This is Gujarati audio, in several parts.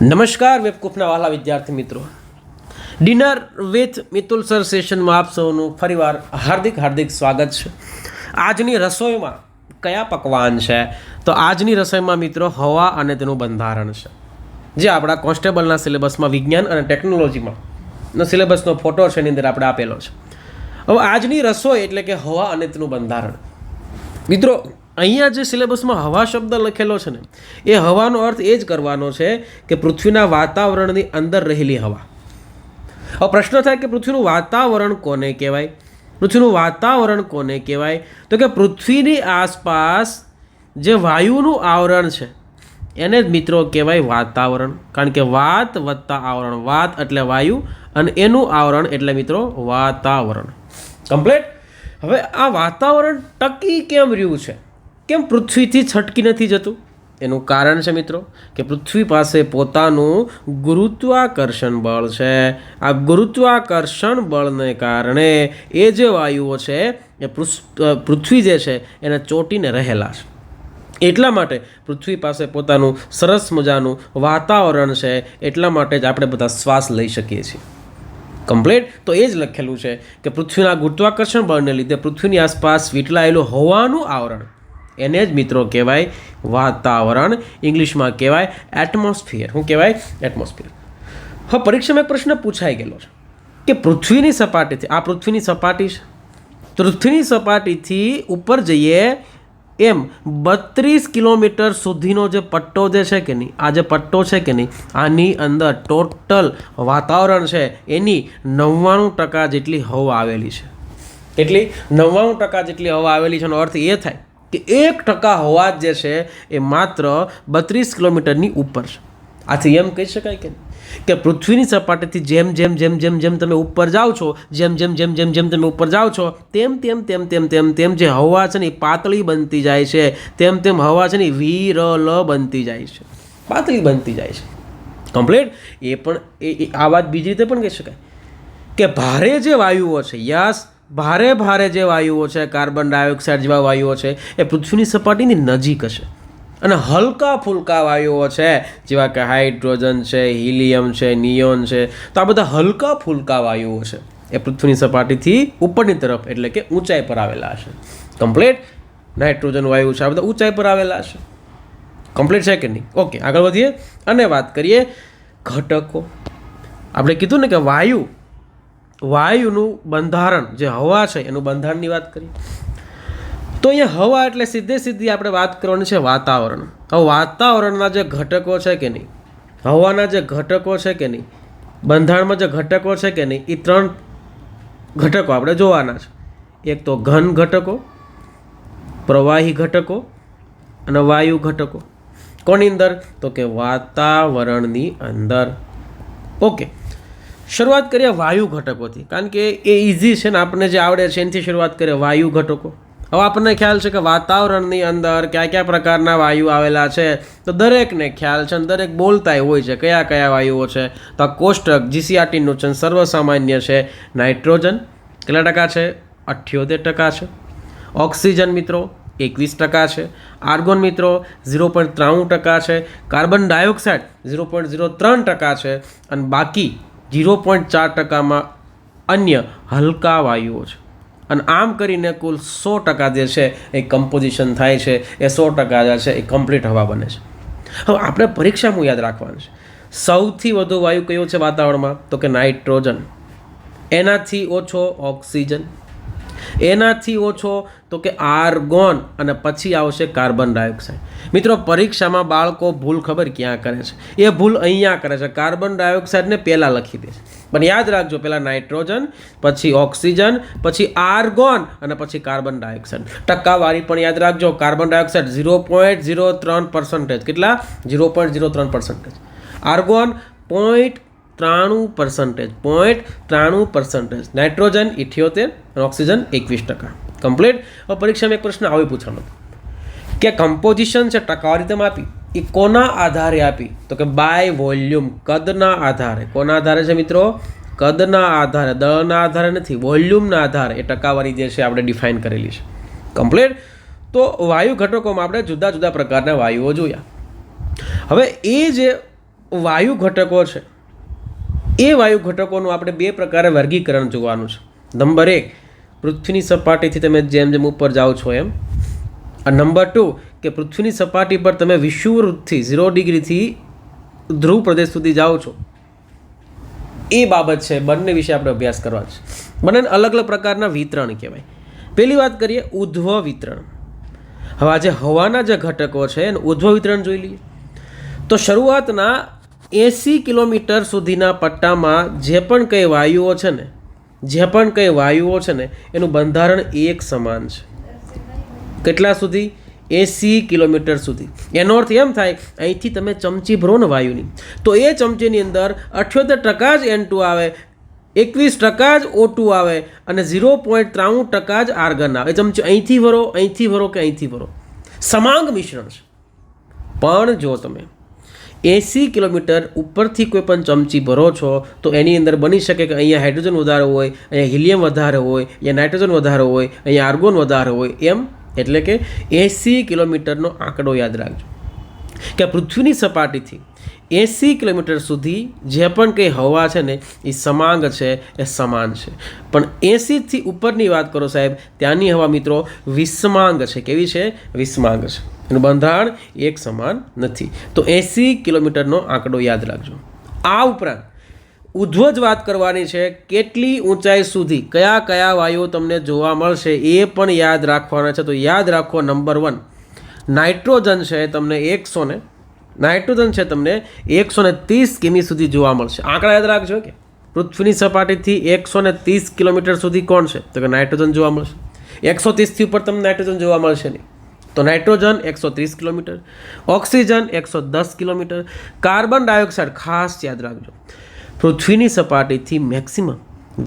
નમસ્કાર વેબકૂફના વાલા વિદ્યાર્થી મિત્રો, ડિનર વિથ મિતુલ સર સેશનમાં આપ સૌનું ફરીવાર હાર્દિક સ્વાગત છે. આજની રસોઈમાં કયા પકવાન છે? તો આજની રસોઈમાં મિત્રો હવા અને તેનું બંધારણ છે, જે આપણા કોન્સ્ટેબલના સિલેબસમાં વિજ્ઞાન અને ટેકનોલોજીમાં સિલેબસનો ફોટો છે, એની અંદર આપણે આપેલો છે. હવે આજની રસોઈ એટલે કે હવા અને તેનું બંધારણ. મિત્રો અહીંયા જે સિલેબસમાં હવા શબ્દ લખેલો છે ને, એ હવાનો અર્થ એ જ કરવાનો છે કે પૃથ્વીના વાતાવરણની અંદર રહેલી હવા. હવે પ્રશ્ન થાય કે પૃથ્વીનું વાતાવરણ કોને કહેવાય? પૃથ્વીનું વાતાવરણ કોને કહેવાય? તો કે પૃથ્વીની આસપાસ જે વાયુનું આવરણ છે એને જ મિત્રો કહેવાય વાતાવરણ. કારણ કે વાત વત્તા આવરણ, વાત એટલે વાયુ અને એનું આવરણ એટલે મિત્રો વાતાવરણ. કમ્પ્લીટ. હવે આ વાતાવરણ ટકી કેમ રહ્યું છે? કેમ પૃથ્વીથી છટકી નથી જતું? એનું કારણ છે મિત્રો કે પૃથ્વી પાસે પોતાનું ગુરુત્વાકર્ષણ બળ છે. આ ગુરુત્વાકર્ષણ બળને કારણે એ જે વાયુઓ છે એ પૃથ્વી જે છે એને ચોંટીને રહેલા છે. એટલા માટે પૃથ્વી પાસે પોતાનું સરસ મજાનું વાતાવરણ છે. એટલા માટે જ આપણે બધા શ્વાસ લઈ શકીએ છીએ. કમ્પ્લીટ. તો એ જ લખેલું છે કે પૃથ્વીના ગુરુત્વાકર્ષણ બળને લીધે પૃથ્વીની આસપાસ વીંટળાયેલું હવાનું આવરણ, એને જ મિત્રો કહેવાય વાતાવરણ. ઇંગ્લિશમાં કહેવાય એટમોસ્ફિયર. શું કહેવાય? એટમોસ્ફિયર. હવે પરીક્ષામાં એક પ્રશ્ન પૂછાઈ ગયેલો છે કે પૃથ્વીની સપાટીથી, આ પૃથ્વીની સપાટી છે, પૃથ્વીની સપાટીથી ઉપર જઈએ એમ 32 કિલોમીટર સુધીનો જે પટ્ટો જે છે કે નહીં, આ જે પટ્ટો છે કે નહીં, આની અંદર ટોટલ વાતાવરણ છે એની 99% જેટલી હવા આવેલી છે. કેટલી? 99% જેટલી હવા આવેલી છે. એનો અર્થ એ થાય કે 1% હવા જે છે એ માત્ર 32 કિલોમીટરની ઉપર છે. આથી એમ કહી શકાય કે પૃથ્વીની સપાટીથી જેમ જેમ જેમ જેમ જેમ તમે ઉપર જાઓ છો, જેમ જેમ જેમ જેમ જેમ તમે ઉપર જાઓ છો, તેમ તેમ તેમ તેમ તેમ તેમ જે હવા છે ને એ પાતળી બનતી જાય છે. તેમ તેમ હવા છે ને વિરલ બનતી જાય છે, પાતળી બનતી જાય છે. કમ્પ્લીટ. એ પણ આ વાત બીજી રીતે પણ કહી શકાય કે ભારે જે વાયુઓ છે, યસ, ભારે જે વાયુઓ છે, કાર્બન ડાયોક્સાઇડ જેવા વાયુઓ છે, એ પૃથ્વીની સપાટીની નજીક હશે. અને હલકા ફૂલકા વાયુઓ છે જેવા કે હાઇડ્રોજન છે, હિલિયમ છે, નિયોન છે, તો આ બધા હલકા ફૂલકા વાયુઓ છે એ પૃથ્વીની સપાટીથી ઉપરની તરફ એટલે કે ઊંચાઈ પર આવેલા હશે. કમ્પ્લીટ. નાઇટ્રોજન વાયુ છે, આ બધા ઊંચાઈ પર આવેલા હશે. કમ્પ્લીટ છે કે નહીં? ઓકે, આગળ વધીએ અને વાત કરીએ ઘટકો. આપણે કીધું ને કે વાયુનું બંધારણ, જે હવા છે એનું બંધારણની વાત કરીએ તો અહીંયા હવા એટલે સીધી આપણે વાત કરવાની છે વાતાવરણ. હવે વાતાવરણના જે ઘટકો છે કે નહીં, હવાના જે ઘટકો છે કે નહીં, બંધારણમાં જે ઘટકો છે કે નહીં, એ 3 ઘટકો આપણે જોવાના છે. એક તો ઘન ઘટકો, પ્રવાહી ઘટકો અને વાયુ ઘટકો. કોની અંદર? તો કે વાતાવરણની અંદર. ઓકે, શરૂઆત કરીએ વાયુ ઘટકોથી, કારણ કે એ ઇઝી છે ને, આપણને જે આવડે છે એનાથી શરૂઆત કરીએ. વાયુ ઘટકો. હવે આપણને ખ્યાલ છે કે વાતાવરણની અંદર કયા પ્રકારના વાયુ આવેલા છે, તો દરેકને ખ્યાલ છે અને દરેક બોલતાય હોય છે કયા વાયુઓ છે. તો આ કોષ્ટક જીસીઆરટીનું છે, સર્વસામાન્ય છે. નાઇટ્રોજન કેટલા ટકા છે? 78% છે. ઓક્સિજન મિત્રો 21% છે. આર્ગોન મિત્રો 0.93% છે. કાર્બન ડાયોક્સાઇડ 0.03% છે. અને બાકી 0.4%માં અન્ય હલકા વાયુઓ છે. અને આમ કરીને કુલ 100% જે છે એ કમ્પોઝિશન થાય છે. એ 100% જે છે એ કમ્પ્લીટ હવા બને છે. હવે આપણે પરીક્ષામાં યાદ રાખવાનું છે, સૌથી વધુ વાયુ કયો છે વાતાવરણમાં? તો કે નાઇટ્રોજન. એનાથી ઓછો ઓક્સિજન, એનાથી ઓછો તો કે આર્ગોન, અને પછી આવશે કાર્બન ડાયોક્સાઇડ. મિત્રો પરીક્ષામાં બાળકો ભૂલ ખબર ક્યાં કરે છે? એ ભૂલ અહીંયા કરે છે. કાર્બન ડાયોક્સાઇડને પહેલાં લખી દે છે, પણ યાદ રાખજો, પહેલાં નાઇટ્રોજન, પછી ઓક્સિજન, પછી આર્ગોન અને પછી કાર્બન ડાયોક્સાઇડ. ટકાવારી પણ યાદ રાખજો. Carbon dioxide 0.03%. કેટલા? 0.03%. આર્ગોન 0.93%. 0.93%. નાઇટ્રોજન 78% અને ઓક્સિજન 21%. કમ્પ્લીટ. હવે પરીક્ષામાં એક પ્રશ્ન આવી પૂછવાનો કે કમ્પોઝિશન છે ટકાવારી તમે આપી, એ કોના આધારે આપી? તો કે બાય વોલ્યુમ, કદના આધારે. કોના આધારે છે મિત્રો? કદના આધારે, દળના આધારે નથી, વોલ્યુમના આધારે એ ટકાવારી જે છે આપણે ડિફાઇન કરેલી છે. કમ્પ્લીટ. તો વાયુ ઘટકોમાં આપણે જુદા જુદા પ્રકારના વાયુઓ જોયા. હવે એ જે વાયુ ઘટકો છે એ વાયુ ઘટકોનું આપણે બે પ્રકારે વર્ગીકરણ જોવાનું છે. નંબર 1, પૃથ્વીની સપાટીથી તમે જેમ જેમ ઉપર જાઓ છો એમ. અને નંબર 2 કે પૃથ્વીની સપાટી પર તમે વિષુવવૃત્તથી 0 ડિગ્રીથી ધ્રુવ પ્રદેશ સુધી જાઓ છો. એ બાબત છે, બંને વિશે આપણે અભ્યાસ કરવા છે. બંને અલગ અલગ પ્રકારના વિતરણ કહેવાય. પહેલી વાત કરીએ ઉધ્વ વિતરણ. હવે આજે હવાના જે ઘટકો છે એનું ઉધ્વ વિતરણ જોઈ લઈએ. તો શરૂઆતના 80 કિલોમીટર સુધીના પટ્ટામાં જે પણ કંઈ વાયુઓ છે ને એનું બંધારણ એક સમાન છે. કેટલા સુધી? 80 કિલોમીટર સુધી. એનો અર્થ એમ થાય, અહીંથી તમે ચમચી ભરો ને વાયુની, તો એ ચમચીની અંદર 78% જ N2 આવે, 21% જ O2 આવે અને 0.93% જ આર્ગન આવે. ચમચી અહીંથી ભરો કે અહીંથી ભરો, સમાંગ મિશ્રણ છે. પણ જો તમે 80 કિલોમીટર ઉપરથી કોઈ પણ ચમચી ભરો છો તો એની અંદર બની શકે કે અહીંયા હાઇડ્રોજન વધારે હોય, અહીંયા હિલિયમ વધારે હોય, અહીંયા નાઇટ્રોજન વધારે હોય, અહીંયા આર્ગોન વધારે હોય એમ. એટલે કે 80 કિલોમીટરનો આંકડો યાદ રાખજો કે પૃથ્વીની સપાટીથી 80 કિલોમીટર સુધી જે પણ કંઈ હવા છે ને એ સમાંગ છે, એ સમાન છે. પણ 80થી ઉપરની વાત કરો સાહેબ, ત્યાંની હવા મિત્રો વિષમાંગ છે. કેવી છે? વિષમાંગ છે. એનું બંધારણ એક સમાન નથી. તો 80 કિલોમીટરનો આંકડો યાદ રાખજો. આ ઉપરાંત ઉધ્વ જ વાત કરવાની છે, કેટલી ઊંચાઈ સુધી કયા કયા વાયુઓ તમને જોવા મળશે એ પણ યાદ રાખવાના છે. તો યાદ રાખો, નંબર 1 નાઇટ્રોજન છે તમને 130 કિમી સુધી જોવા મળશે. આંકડા યાદ રાખજો કે પૃથ્વીની સપાટીથી 130 કિલોમીટર સુધી કોણ છે? તો કે નાઇટ્રોજન જોવા મળશે. 130થી ઉપર તમને નાઇટ્રોજન જોવા મળશે નહીં. તો nitrogen 130 kilometre, oxygen 110 kilometre, carbon dioxide ખાસ યાદ રાખજો પૃથ્વીની સપાટીથી મેક્સિમમ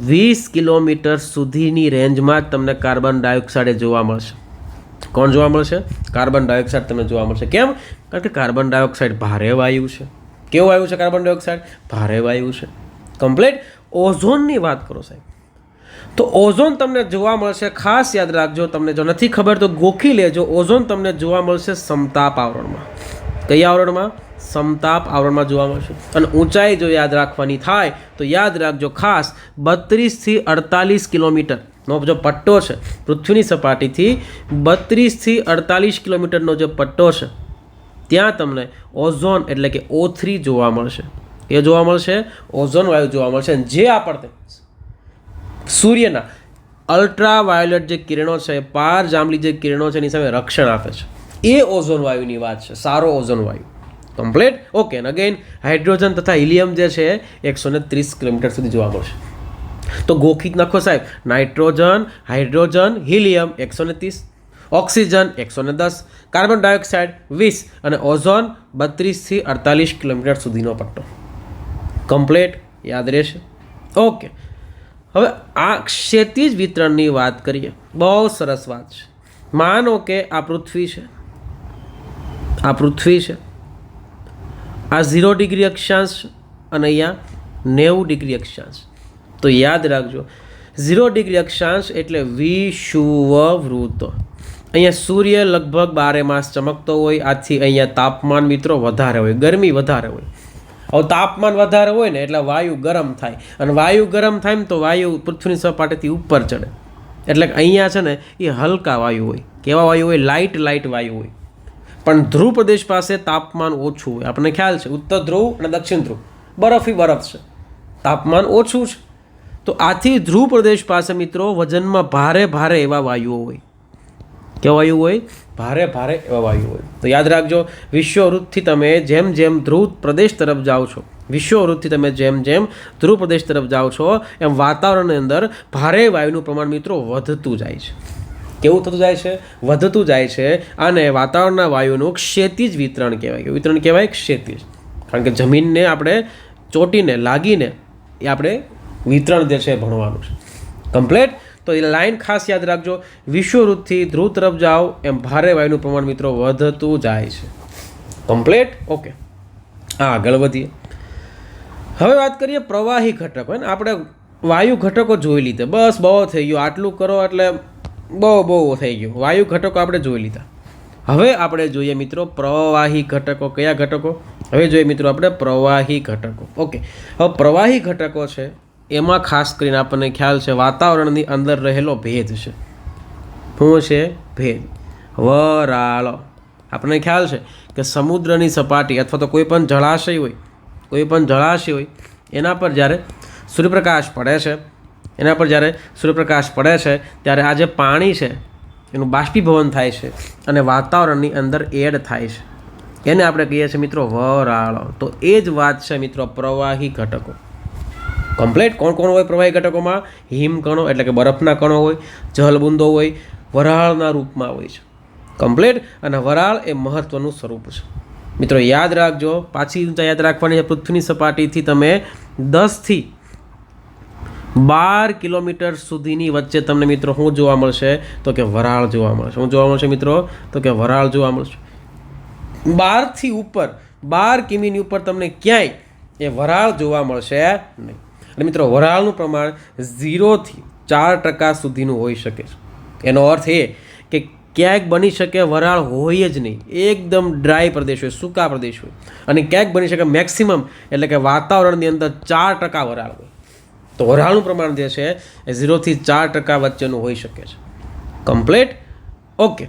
20 કિલોમીટર સુધીની રેન્જમાં જ તમને કાર્બન ડાયોક્સાઇડ જોવા મળશે. કોણ જોવા મળશે? કાર્બન ડાયોક્સાઇડ તમને જોવા મળશે. કેમ? કારણ કે કાર્બન ડાયોક્સાઇડ ભારે વાયુ છે. કેવો વાયુ છે કાર્બન ડાયોક્સાઇડ? ભારે વાયુ છે. કમ્પ્લીટ. ઓઝોનની વાત કરો સાહેબ, તો ઓઝોન તમને જોવા મળશે. ખાસ યાદ રાખજો, તમને જો નથી ખબર તો ગોખી લેજો. ઓઝોન તમને જોવા મળશે સમતાપ આવરણમાં. કયા આવરણમાં? સમતાપ આવરણમાં જોવા મળશે. અને ઊંચાઈ જો યાદ રાખવાની થાય તો યાદ રાખજો ખાસ 32થી 48 કિલોમીટરનો જો પટ્ટો છે પૃથ્વીની સપાટીથી, 32થી 48 કિલોમીટરનો જે પટ્ટો છે ત્યાં તમને ઓઝોન એટલે કે O3 જોવા મળશે. એ જોવા મળશે, ઓઝોન વાયુ જોવા મળશે. જે આપણને સૂર્યના અલ્ટ્રાવાયોલેટ જે કિરણો છે, પાર જાંબલી જે કિરણો છે એની સામે રક્ષણ આપે છે, એ ઓઝોન વાયુની વાત છે. સારો ઓઝોન વાયુ. કમ્પ્લીટ. ઓકે. અને અગેન હાઇડ્રોજન તથા હિલિયમ જે છે 130 કિલોમીટર સુધી જોવા મળશે. તો ગોખી નાખો સાહેબ, nitrogen, hydrogen, helium 130, oxygen 110, carbon dioxide 20 અને ઓઝોન 32થી 48 કિલોમીટર સુધીનો પટ્ટો. કમ્પ્લીટ. યાદ રહેશે. ઓકે. હવે આ ક્ષિતિજ વિતરણની વાત કરીએ. બહુ સરસ વાત છે. માનો કે આ પૃથ્વી છે, આ 0 ડિગ્રી અક્ષાંશ અને અહીંયા 90 ડિગ્રી અક્ષાંશ. તો યાદ રાખજો 0 ડિગ્રી અક્ષાંશ એટલે વિષુવવૃત્ત. અહીંયા સૂર્ય લગભગ 12 માસ ચમકતો હોય, આથી અહીંયા તાપમાન મિત્રો વધારે હોય, ગરમી વધારે હોય. હવે તાપમાન વધારે હોય ને એટલે વાયુ ગરમ થાય, અને વાયુ ગરમ થાય ને તો વાયુ પૃથ્વીની સપાટીથી ઉપર ચડે. એટલે અહીંયા છે ને એ હલકા વાયુ હોય. કેવા વાયુ હોય? લાઇટ વાયુ હોય. પણ ધ્રુવ પ્રદેશ પાસે તાપમાન ઓછું હોય. આપણને ખ્યાલ છે ઉત્તર ધ્રુવ અને દક્ષિણ ધ્રુવ બરફ છે, તાપમાન ઓછું છે. તો આથી ધ્રુવ પ્રદેશ પાસે મિત્રો વજનમાં ભારે એવા વાયુઓ હોય. કેવા વાયુ હોય? ભારે એવા વાયુ હોય. તો યાદ રાખજો, વિષુવવૃત્તથી તમે જેમ ધ્રુવ પ્રદેશ તરફ જાઓ છો, વિષુવવૃત્તથી તમે જેમ ધ્રુવ પ્રદેશ તરફ જાઓ છો એમ વાતાવરણની અંદર ભારે વાયુનું પ્રમાણ મિત્રો વધતું જાય છે. કેવું થતું જાય છે? વધતું જાય છે. અને વાતાવરણના વાયુનું ક્ષિતિજ વિતરણ કહેવાય. કે વિતરણ કહેવાય ક્ષિતિજ. કારણ કે જમીનને આપણે ચોટીને લાગીને એ આપણે વિતરણ જે છે ભણવાનું છે. કમ્પ્લીટ. તો એ લાઈન ખાસ યાદ રાખજો, વિષુવવૃત્તથી ધ્રુવ તરફ જાઓ એમ ભારે વાયુનું પ્રમાણ મિત્રો વધતું જાય છે. કમ્પ્લીટ. ઓકે. આગળ વધીએ. હવે વાત કરીએ પ્રવાહી ઘટકો. આપણે વાયુ ઘટકો જોઈ લીધા, બસ બહુ થઈ ગયું. આટલું કરો એટલે બહુ થઈ ગયું. વાયુ ઘટકો આપણે જોઈ લીધા. હવે આપણે જોઈએ મિત્રો પ્રવાહી ઘટકો. કયા ઘટકો? હવે જોઈએ મિત્રો આપણે પ્રવાહી ઘટકો. ઓકે, હવે પ્રવાહી ઘટકો છે એમાં ખાસ કરીને આપણને ખ્યાલ છે વાતાવરણની અંદર રહેલો ભેજ છે. શું છે? ભેજ. વરાળ. આપણને ખ્યાલ છે કે સમુદ્રની સપાટી અથવા તો કોઈ પણ જળાશય હોય એના પર જ્યારે સૂર્યપ્રકાશ પડે છે ત્યારે આ જે પાણી છે એનું બાષ્પીભવન થાય છે અને વાતાવરણની અંદર એડ થાય છે. એને આપણે કહીએ છીએ મિત્રો વરાળ. તો એ જ વાત છે મિત્રો પ્રવાહી ઘટકો. કમ્પ્લીટ. કોણ કોણ હોય પ્રવાહી ઘટકોમાં? હિમકણો એટલે કે બરફના કણો હોય, જલબુંદો હોય, વરાળના રૂપમાં હોય છે. કમ્પ્લીટ. અને વરાળ એ મહત્વનું સ્વરૂપ છે મિત્રો. યાદ રાખજો, પાછી ઊંચાઈ યાદ રાખવાની છે. પૃથ્વીની સપાટીથી તમે 10 થી 12 કિલોમીટર સુધીની વચ્ચે તમને મિત્રો શું જોવા મળશે? તો કે વરાળ જોવા મળશે. શું જોવા મળશે મિત્રો? તો કે વરાળ જોવા મળશે. 12 થી ઉપર 12 કિમીની ઉપર તમને ક્યાંય એ વરાળ જોવા મળશે નહીં. અને મિત્રો વરાળનું પ્રમાણ 0 થી 4% સુધીનું હોઈ શકે છે. એનો અર્થ એ કે ક્યાંક બની શકે વરાળ હોય જ નહીં, એકદમ ડ્રાય પ્રદેશ હોય, સૂકા પ્રદેશ હોય, અને ક્યાંક બની શકે મેક્સિમમ એટલે કે વાતાવરણની અંદર 4% વરાળ હોય. તો વરાળનું પ્રમાણ જે છે એ 0 થી 4% વચ્ચેનું હોઈ શકે છે. કમ્પ્લીટ. ઓકે,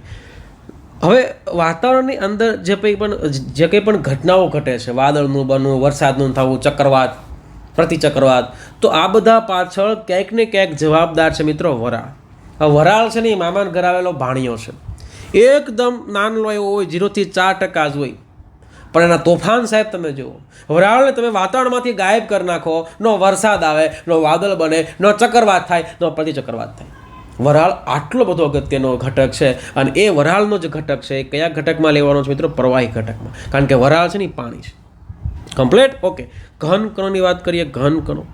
હવે વાતાવરણની અંદર જે કંઈ પણ ઘટનાઓ ઘટે છે, વાદળનું બનવું, વરસાદનું થવું, ચક્રવાત, પ્રતિચક્રવાત, તો આ બધા પાછળ ક્યાંક ને ક્યાંક જવાબદાર છે મિત્રો વરાળ. વરાળ છે ને એ મામાને ઘર આવેલો ભાણિયો છે. એકદમ નાનો એવો હોય, 0 થી 4% જ હોય, પણ એના તોફાન સાહેબ તમે જુઓ. વરાળને તમે વાતાવરણમાંથી ગાયબ કરી નાખો, નો વરસાદ આવે, નો વાદળ બને, નો ચક્રવાત થાય, નો પ્રતિચક્રવાત થાય. વરાળ આટલો બધો અગત્યનો ઘટક છે. અને એ વરાળનો જે ઘટક છે એ કયા ઘટકમાં લેવાનો છે મિત્રો? પ્રવાહી ઘટકમાં. કારણ કે વરાળ છે ને એ પાણી છે. કમ્પ્લીટ. ઓકે, ઘન કણોની વાત કરીએ. ઘન કણો,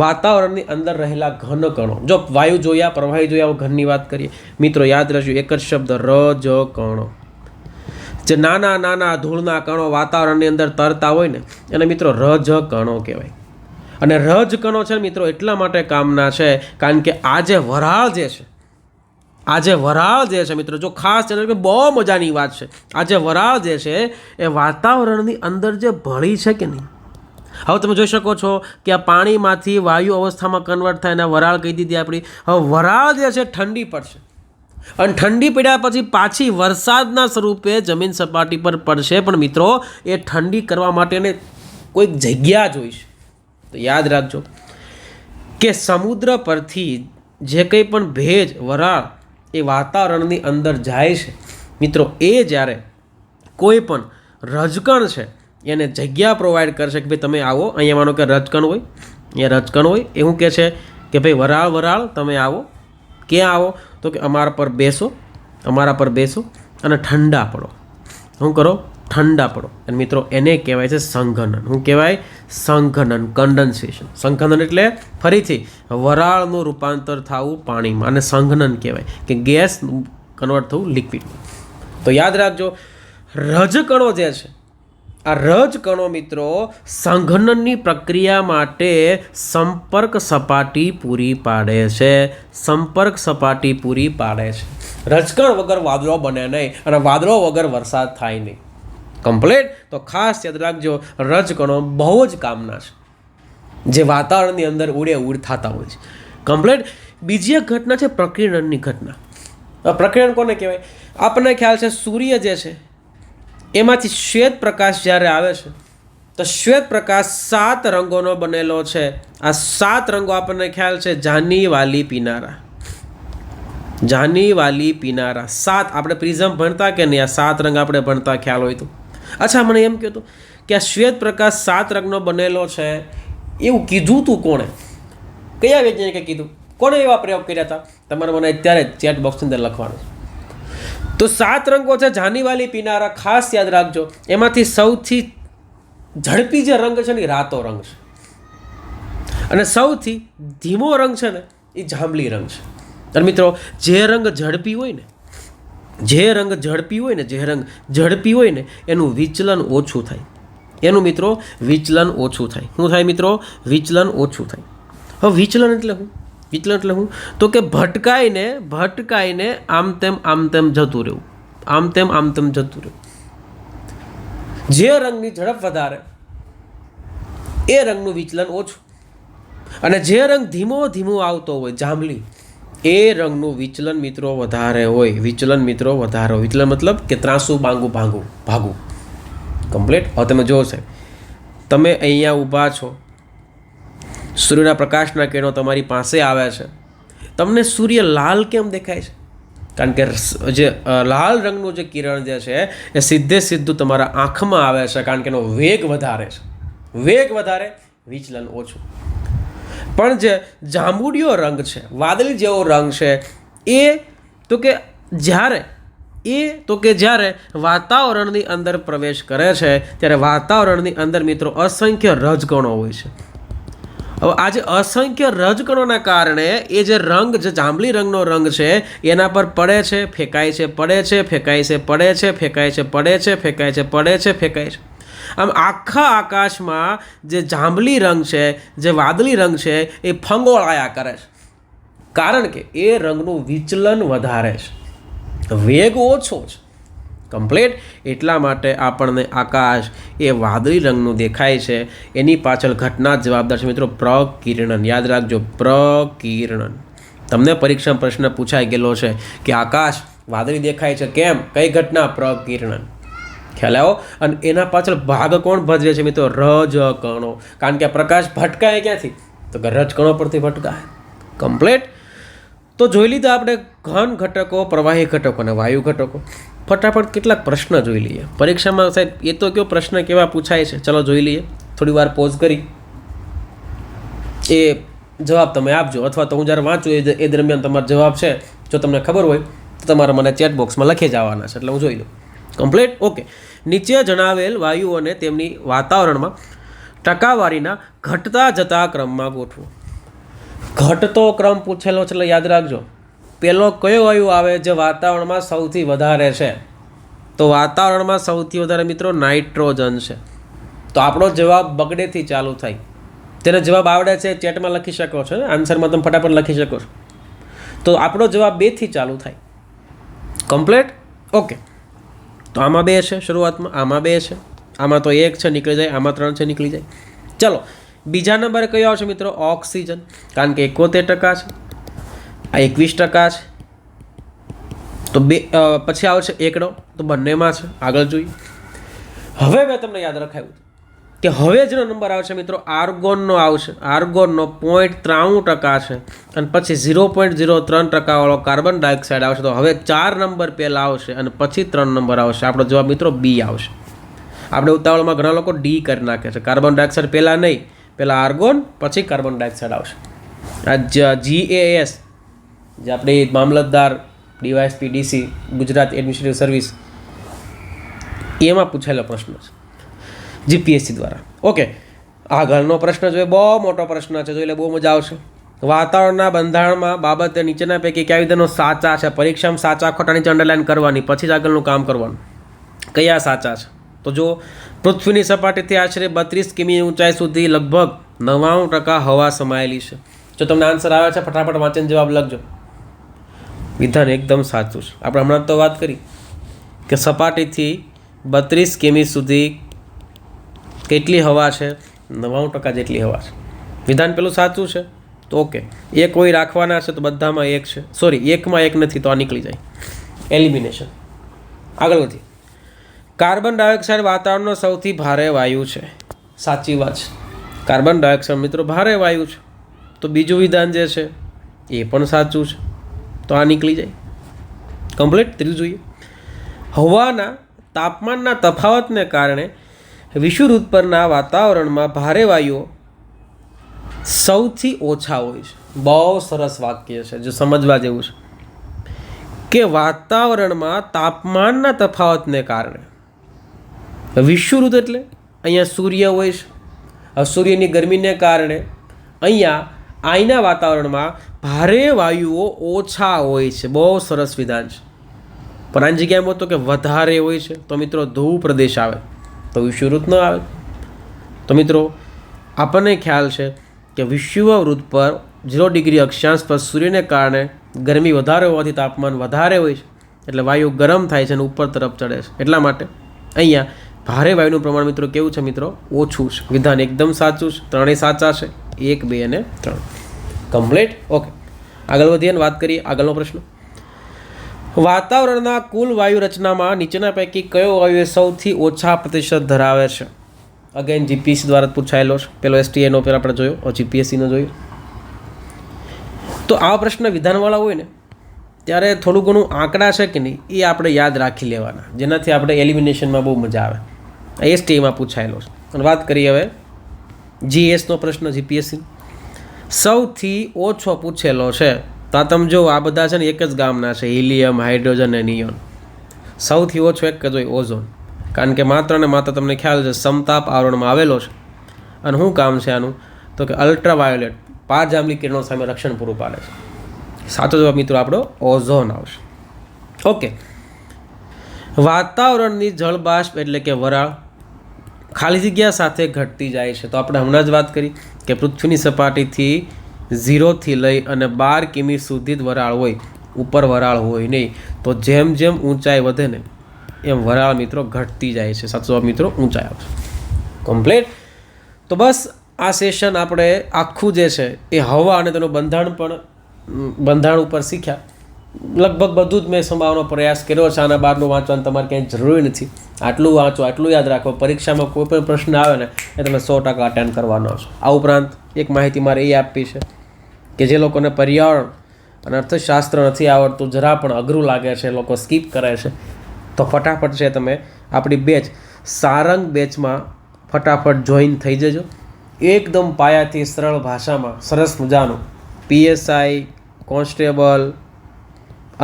વાતાવરણની અંદર રહેલા ઘન કણો. જો વાયુ જોયા, પ્રવાહી જોયા, ઘનની વાત કરીએ મિત્રો, યાદ રાખજો એક જ શબ્દ રજ કણો. જે નાના નાના ધૂળના કણો વાતાવરણની અંદર તરતા હોય ને એને મિત્રો રજ કણો કહેવાય. અને રજ કણો છે મિત્રો એટલા માટે કામના છે કારણ કે આ જે વરાળ જે છે મિત્રો, જો ખાસ કે બહુ મજાની વાત છે, આ જે વરાળ જે છે એ વાતાવરણની અંદર જે ભળી છે કે નહીં. હવે તમે જોઈ શકો છો કે આ પાણીમાંથી વાયુ અવસ્થામાં કન્વર્ટ થાય અને વરાળ કહી દીધી આપણી. હવે વરાળ જે છે ઠંડી પડશે અને ઠંડી પડ્યા પછી પાછી વરસાદના સ્વરૂપે જમીન સપાટી પર પડશે. પણ મિત્રો એ ઠંડી કરવા માટેને કોઈક જગ્યા જોઈશે. તો યાદ રાખજો કે સમુદ્ર પરથી જે કંઈ પણ ભેજ, વરાળ એ વાતાવરણની અંદર જાય છે મિત્રો, એ જ્યારે કોઈ પણ રજકણ છે એને જગ્યા પ્રોવાઈડ કરશે કે ભાઈ તમે આવો. અહીંયા માનો કે રજકણ હોય, અહીંયા રજકણ હોય, એવું કહે છે કે ભાઈ વરાળ તમે આવો. ક્યાં આવો? તો કે અમારા પર બેસો અને ઠંડા પડો. શું કરો? ઠંડા પડો. અને મિત્રો એને કહેવાય છે સંઘનન. શું કહેવાય? સંઘનન, કન્ડન્સેશન. સંઘનન એટલે ફરીથી વરાળનું રૂપાંતર થવું પાણીમાં, અને સંઘનન કહેવાય કે ગેસ કન્વર્ટ થવું લિક્વિડમાં. તો યાદ રાખજો, રજકણો જે છે, આ રજકણો મિત્રો સંઘનનની પ્રક્રિયા માટે સંપર્ક સપાટી પૂરી પાડે છે. રજકણ વગર વાદળો બને નહીં અને વાદળો વગર વરસાદ થાય નહીં. કમ્પ્લીટ. તો ખાસ યાદ રાખજો, રજકણો બહુ જ કામના છે જે વાતાવરણની અંદર ઉડ થતા હોય છે. કમ્પ્લીટ. બીજી એક ઘટના છે પ્રકીર્ણનની ઘટના. પ્રકીર્ણન કોને કહેવાય? આપણને ખ્યાલ છે સૂર્ય જે છે એમાંથી શ્વેત પ્રકાશ જ્યારે આવે છે તો શ્વેત પ્રકાશ 7 રંગોનો બનેલો છે. આ 7 રંગો આપણને ખ્યાલ છે જાની, વાલી, પીનારા. 7 આપણે પ્રિઝમ ભણતા કે નહીં? આ 7 રંગ આપણે ભણતા, ખ્યાલ હોય તો. અચ્છા, મને એમ કહેતો કે આ શ્વેત પ્રકાશ 7 રંગનો બનેલો છે, એવું કીધું તું કોણે? કયા વૈજ્ઞાનિકે કીધું? કોણે એવા પ્રયોગ કર્યા હતા? તમારે મને અત્યારે ચેટ બોક્સની અંદર લખવાનું. તો 7 રંગો છે જાની, વાલી, પીનારા. ખાસ યાદ રાખજો, એમાંથી સૌથી ઝડપી જે રંગ છે ને એ રાતો રંગ છે, અને સૌથી ધીમો રંગ છે ને એ જાંબલી રંગ છે. અને મિત્રો જે રંગ ઝડપી હોય ને એનું વિચલન ઓછું થાય. શું થાય મિત્રો? વિચલન ઓછું થાય. હવે વિચલન એટલે શું? તો કે ભટકાઈને આમ તેમ જતું રહેવું. જે રંગની ઝડપ વધારે એ રંગનું વિચલન ઓછું, અને જે રંગ ધીમો ધીમો આવતો હોય જાંબલી એ રંગનું વિચલન મિત્રો વધારે હોય. વિચલન મિત્રો વધારે હોય. વિચલન મતલબ કે ત્રાસું ભાંગું ભાગું કમ્પ્લીટ. હવે તમે જુઓ સાહેબ, તમે અહીંયા ઊભા છો, સૂર્યના પ્રકાશના કિરણો તમારી પાસે આવે છે, તમને સૂર્ય લાલ કેમ દેખાય છે? કારણ કે જે લાલ રંગનું જે કિરણ જે છે એ સીધું તમારા આંખમાં આવે છે, કારણ કે એનો વેગ વધારે છે. વેગ વધારે, વિચલન ઓછું. પણ જે જાંબુડિયો રંગ છે, વાદળી જેવો રંગ છે, એ તો કે જ્યારે વાતાવરણની અંદર પ્રવેશ કરે છે ત્યારે વાતાવરણની અંદર મિત્રો અસંખ્ય રજકણો હોય છે. હવે આજે અસંખ્ય રજકણોના કારણે એ જે રંગ, જે જાંબલી રંગનો રંગ છે એના પર પડે છે, ફેંકાય છે, પડે છે, ફેંકાય છે, પડે છે, ફેંકાય છે, પડે છે, ફેંકાય છે, પડે છે, ફેંકાય છે. આમ આખા આકાશમાં જે જાંબલી રંગ છે, જે વાદળી રંગ છે એ ફંગોળાયા કરે છે, કારણ કે એ રંગનું વિચલન વધારે છે, વેગ ઓછો છે. કમ્પ્લીટ. એટલા માટે આપણને આકાશ એ વાદળી રંગનું દેખાય છે. એની પાછળ ઘટના જવાબદાર છે મિત્રો પ્રકિરણન. યાદ રાખજો, પ્રકિરણન. તમને પરીક્ષામાં પ્રશ્ન પૂછાઈ ગયેલો છે કે આકાશ વાદળી દેખાય છે, કેમ? કઈ ઘટના? પ્રકિરણન. ખ્યાલ આવ્યો? અને એના પાછળ ભાગ કોણ ભજવે છે મિત્રો? રજકણો. કારણ કે પ્રકાશ ભટકાય ક્યાંથી? તો કે રજકણો પરથી ભટકાય. કમ્પ્લીટ. તો જોઈ લીધા આપણે ઘન ઘટકો, પ્રવાહી ઘટકો અને વાયુ ઘટકો. ફટાફટ કેટલાક પ્રશ્ન જોઈ લઈએ. પરીક્ષામાં સાહેબ એ તો કયો પ્રશ્ન કેવા પૂછાય છે, ચલો જોઈ લઈએ. થોડી વાર પોઝ કરી એ જવાબ તમે આપજો, અથવા તો હું જ્યારે વાંચું એ દરમિયાન તમારો જવાબ છે જો તમને ખબર હોય તો તમારે મને ચેટ બોક્સમાં લખી જવાના છે, એટલે હું જોઈ લઉં. કમ્પ્લીટ. ઓકે. નીચે જણાવેલ વાયુઓને તેમની વાતાવરણમાં ટકાવારીના ઘટતા જતા ક્રમમાં ગોઠવો. ઘટતો ક્રમ પૂછેલો છે એટલે યાદ રાખજો. પહેલો કયો વાયુ આવે જે વાતાવરણમાં સૌથી વધારે છે? તો વાતાવરણમાં સૌથી વધારે મિત્રો નાઇટ્રોજન છે. તો આપણો જવાબ બગડેથી ચાલુ થાય. જેને જવાબ આવડે છે ચેટમાં લખી શકો છો, ને આન્સરમાં તમે ફટાફટ લખી શકો છો. તો આપણો જવાબ 2 થી ચાલુ થાય. કમ્પ્લીટ. ઓકે. તો આમાં 2 છે શરૂઆતમાં, આમાં 2 છે, આમાં તો 1 છે નીકળી જાય, આમાં 3 છે નીકળી જાય. ચલો બીજા નંબરે કયો આવશે મિત્રો? ઓક્સિજન. કારણ કે 71% છે, આ 21% છે. તો પછી આવશે એકડો. તો બંનેમાં છે. આગળ જોઈએ. હવે મેં તમને યાદ રખાવ્યું કે હવે જેનો નંબર આવશે મિત્રો આર્ગોનનો આવશે. આર્ગોનનો 0.93% છે, અને પછી 0.03% વાળો કાર્બન ડાયોક્સાઇડ આવશે. તો હવે 4 નંબર પહેલાં આવશે અને પછી 3 નંબર આવશે. આપણો જવાબ મિત્રો બી આવશે. આપણે ઉતાવળમાં ઘણા લોકો ડી કરી નાખે છે. કાર્બન ડાયોક્સાઇડ પહેલાં નહીં, પહેલાં આર્ગોન પછી કાર્બન ડાયોક્સાઇડ આવશે. આ GAS જે આપણી મામલતદાર DYSP DC Gujarat administrative service એમાં પૂછેલો પ્રશ્ન છે GPSC દ્વારા. ઓકે. આગળનો પ્રશ્ન જોઈએ, બહુ મોટો પ્રશ્ન છે, જોઈ લે, બહુ મજા આવશે. વાતાવરણના બંધારણમાં બાબતે નીચેના પૈકી કયા વિધાનો સાચા છે? પરીક્ષામાં સાચા ખોટા નીચે અંડરલાઈન કરવાની, પછી જ આગળનું કામ કરવાનું. કયા સાચા છે? તો જો પૃથ્વીની સપાટીથી આશરે 32 કિમી ઊંચાઈ સુધી લગભગ 99% હવા સમાયેલી છે. જો તમને આન્સર આવે છે ફટાફટ વાંચીને જવાબ લખજો. વિધાન એકદમ સાચું છે. આપણે હમણાં તો વાત કરી કે સપાટીથી 32 કિમી સુધી કેટલી હવા છે? 99% જેટલી હવા છે. વિધાન પેલું સાચું છે. તો ઓકે. એ કોઈ રાખવાના છે તો બધામાં 1 છે, સોરી 1માં 1 નથી તો આ નીકળી જાય. એલિમિનેશન. આગળ વધીએ. કાર્બન ડાયોક્સાઇડ વાતાવરણનો સૌથી ભારે વાયુ છે. સાચી વાત છે. કાર્બન ડાયોક્સાઇડ મિત્રો ભારે વાયુ છે. તો બીજું વિધાન જે છે એ પણ સાચું છે, તો આ નીકળી જાય. કમ્પ્લીટ. ત્રીજું જોઈએ. હવાના તાપમાનના તફાવતને કારણે વિષુવવૃત્ત પરના વાતાવરણમાં ભારે વાયુઓ સૌથી ઓછા હોય છે. બહુ સરસ વાક્ય છે, જો સમજવા જેવું છે કે વાતાવરણમાં તાપમાનના તફાવતને કારણે વિષુવવૃત્ત એટલે અહીંયા સૂર્ય હોય છે. સૂર્યની ગરમીને કારણે અહીંયા અહીંના વાતાવરણમાં ભારે વાયુઓ ઓછા હોય છે. બહુ સરસ વિધાન છે. પણ આની જગ્યાએ તો કે વધારે હોય છે, તો મિત્રો ધ્રુવ પ્રદેશ આવે તો વિષુવવૃત્ત ન આવે. તો મિત્રો આપણને ખ્યાલ છે કે વિષુવવૃત્ત પર 0 ડિગ્રી અક્ષાંશ પર સૂર્યને કારણે ગરમી વધારે હોવાથી તાપમાન વધારે હોય છે, એટલે વાયુ ગરમ થાય છે અને ઉપર તરફ ચડે છે. એટલા માટે અહીંયા ભારે વાયુનું પ્રમાણ મિત્રો કેવું છે મિત્રો? ઓછું છે. વિધાન એકદમ સાચું છે, ત્રણેય સાચા છે, 1, 2 અને 3 કમ્પ્લીટ. ઓકે, આગળ વધીએ અને વાત કરીએ આગળનો પ્રશ્ન. વાતાવરણના કુલ વાયુ રચનામાં નીચેના પૈકી કયો વાયુ સૌથી ઓછા પ્રતિશત ધરાવે છે? અગેન જીપીએસસી દ્વારા પૂછાયેલો છે. પેલો એસટીએનો પેલા આપણે જોયો, જીપીએસસીનો જોયો. તો આવા પ્રશ્ન વિધાનવાળા હોય ને ત્યારે થોડું ઘણું આંકડા છે કે નહીં એ આપણે યાદ રાખી લેવાના, જેનાથી આપણે એલિમિનેશનમાં બહુ મજા આવે. એસટીએમાં પૂછાયેલો છે. અને વાત કરીએ હવે જીએસનો પ્રશ્ન, જીપીએસસી સૌથી ઓછો પૂછેલો છે. તો આ તમે જો, આ બધા છે ને એક જ ગામના છે, હિલિયમ, હાઇડ્રોજન અને નિયોન. સૌથી ઓછો એક જ હોય, ઓઝોન. કારણ કે માત્ર ને માત્ર તમને ખ્યાલ છે સમતાપ આવરણમાં આવેલો છે. અને શું કામ છે આનું? તો કે અલ્ટ્રાવાયોલેટ પારજાંબલી કિરણો સામે રક્ષણ પૂરું પાડે છે. સાચો જવાબ મિત્રો આપણો ઓઝોન આવશે. ઓકે, વાતાવરણની જળબાષ્પ એટલે કે વરાળ ખાલી જગ્યા સાથે ઘટતી જાય છે. તો આપણે હમણાં જ વાત કરી કે પૃથ્વીની સપાટીથી 0થી લઈ અને 12 કિમી સુધી જ વરાળ હોય, ઉપર વરાળ હોય નહીં. તો જેમ જેમ ઊંચાઈ વધે ને એમ વરાળ મિત્રો ઘટતી જાય છે. સાચો જવાબ મિત્રો ઊંચાઈ આવશે. કમ્પ્લીટ. તો બસ આ સેશન આપણે આખું જે છે એ હવા અને તેનું બંધારણ ઉપર શીખ્યા. લગભગ બધું જ મેં સંભાવવાનો પ્રયાસ કર્યો છે. આના બહારનું વાંચવાનું તમારે ક્યાંય જરૂરી નથી. આટલું વાંચો, આટલું યાદ રાખો. પરીક્ષામાં કોઈ પણ પ્રશ્ન આવે ને એ તમે 100% અટેન્ડ કરવાનો છો. આ ઉપરાંત એક માહિતી મારે એ આપવી છે કે જે લોકોને પર્યાવરણ અને અર્થશાસ્ત્ર નથી આવડતું, જરા પણ અઘરું લાગે છે, લોકો સ્કીપ કરે છે, તો ફટાફટ છે તમે આપણી બેચ સારંગ બેચમાં ફટાફટ જોઈન થઈ જજો. એકદમ પાયાથી સરળ ભાષામાં સરસ મજાનું પીએસઆઈ, કોન્સ્ટેબલ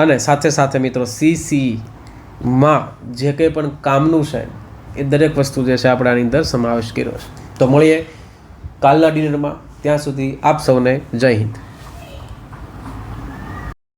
અને સાથે સાથે મિત્રો સીસીમાં જે કંઈ પણ કામનું છે એ દરેક વસ્તુ જે છે આપણે આની અંદર સમાવેશ કર્યો છે. તો મળીએ કાલના ડિનરમાં. ત્યાં સુધી આપ સૌને જય હિન્દ.